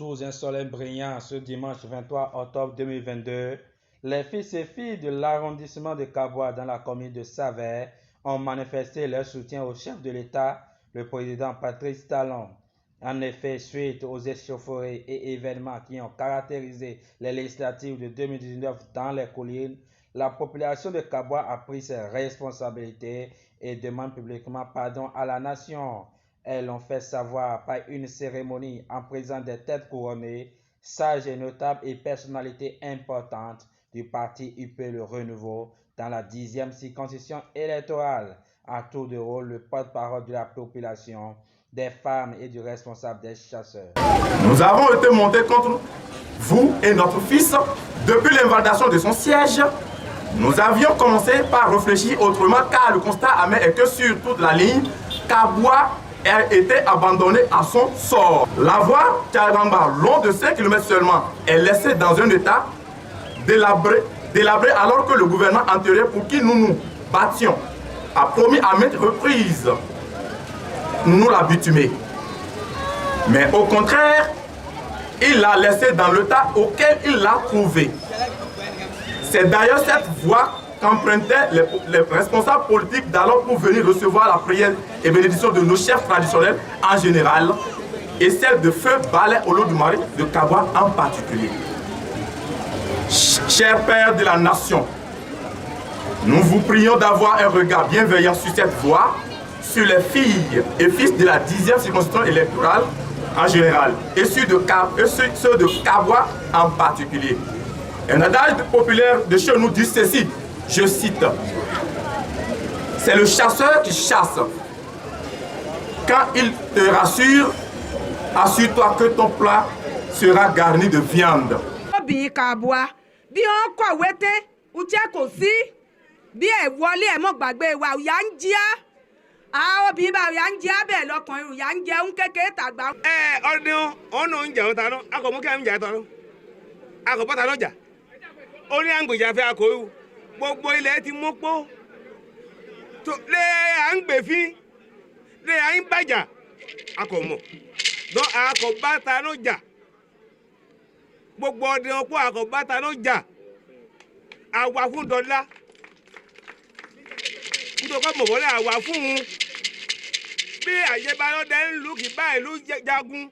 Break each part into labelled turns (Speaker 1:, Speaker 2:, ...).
Speaker 1: Sous un soleil brillant ce dimanche 23 octobre 2022, les fils et filles de l'arrondissement de Kaboua dans la commune de Savès ont manifesté leur soutien au chef de l'État, le président Patrice Talon. En effet, suite aux échauffourées et événements qui ont caractérisé les législatives de 2019 dans les collines, la population de Kaboua a pris ses responsabilités et demande publiquement pardon à la nation. Elles l'ont fait savoir par une cérémonie en présence des têtes couronnées, sages et notables et personnalités importantes du parti UP Le Renouveau dans la 10e circonscription électorale. À tour de rôle, le porte-parole de la population, des femmes et du responsable des chasseurs.
Speaker 2: Nous avons été montés contre vous et notre fils depuis l'invalidation de son siège. Nous avions commencé par réfléchir autrement car le constat amer est que sur toute la ligne, Kaboua a été abandonné à son sort. La voie Tchagamba, long de 5 km seulement, est laissée dans un état délabré alors que le gouvernement antérieur pour qui nous nous battions a promis à maintes reprises nous la bitumer. Mais au contraire, il l'a laissé dans l'état auquel il l'a trouvé. C'est d'ailleurs cette voie qu'empruntaient les responsables politiques d'alors pour venir recevoir la prière et bénédiction de nos chefs traditionnels en général et celle de Feu Balé Olodumare de Kaboua en particulier. Chers pères de la nation, nous vous prions d'avoir un regard bienveillant sur cette voie, sur les filles et fils de la 10e circonscription électorale en général et ceux de Kaboua en particulier. Un adage populaire de chez nous dit ceci, je cite, c'est le chasseur qui chasse. Quand il te rassure, assure-toi que ton plat sera garni de viande.
Speaker 3: Gbogbo ilẹ̀ ti mú pọ́ lé à ń gbèfín lé à ń bàjà akọ̀mọ̀ dán akọ̀báta ló jà gbogbo ọdẹ ọkọ akọ̀báta ló jà àwa fún dọ́là nítorí ọmọ wọlé àwa fún un bí àyèbálọ́dẹ ń lù kí báyìí ló jagun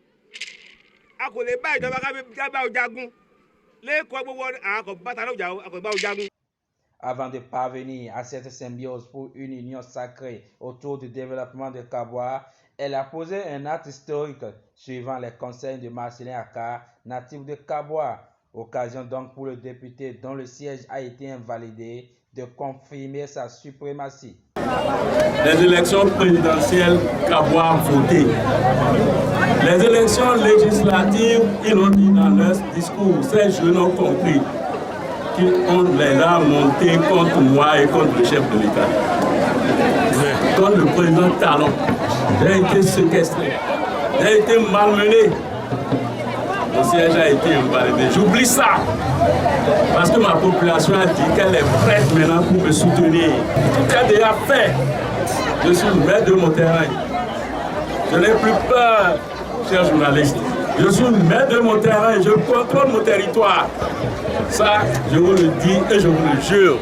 Speaker 3: a kò lè bá ìjọba kábíyá jagun lẹ́kọ̀ọ́ gbogbo akọ̀báta ló jà akọ̀bá jagun.
Speaker 1: Avant de parvenir à cette symbiose pour une union sacrée autour du développement de Kaboua, elle a posé un acte historique suivant les conseils de Marcelin Aka, natif de Kaboua. Occasion donc pour le député dont le siège a été invalidé de confirmer sa suprématie.
Speaker 4: Les élections présidentielles, Kaboua a voté. Les élections législatives, ils ont dit dans leur discours, ces jeunes ont compris qu'on les a montés contre moi et contre le chef de l'État. Contre le président Talon. J'ai été séquestré. J'ai été malmené. Mon siège a été invalidé. J'oublie ça. Parce que ma population a dit qu'elle est prête maintenant pour me soutenir. Tout est déjà fait. Je suis le maître de mon terrain. Je n'ai plus peur, chers journalistes. Je suis le maître de mon terrain et je contrôle mon territoire. Ça, je vous le dis et je vous le jure.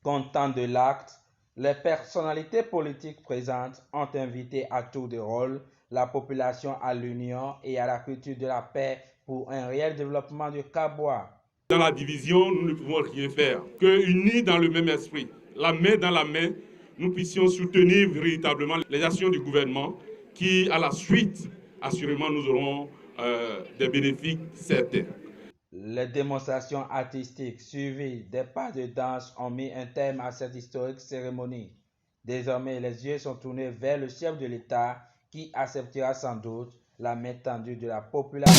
Speaker 1: Content de l'acte, les personnalités politiques présentes ont invité à tour de rôle la population à l'union et à la culture de la paix pour un réel développement du Kaboua.
Speaker 5: Dans la division, nous ne pouvons rien faire. Que unis dans le même esprit, la main dans la main, nous puissions soutenir véritablement les actions du gouvernement qui, à la suite, assurément, nous aurons des bénéfices certains.
Speaker 1: Les démonstrations artistiques suivies des pas de danse ont mis un terme à cette historique cérémonie. Désormais, les yeux sont tournés vers le chef de l'État qui acceptera sans doute la main tendue de la population.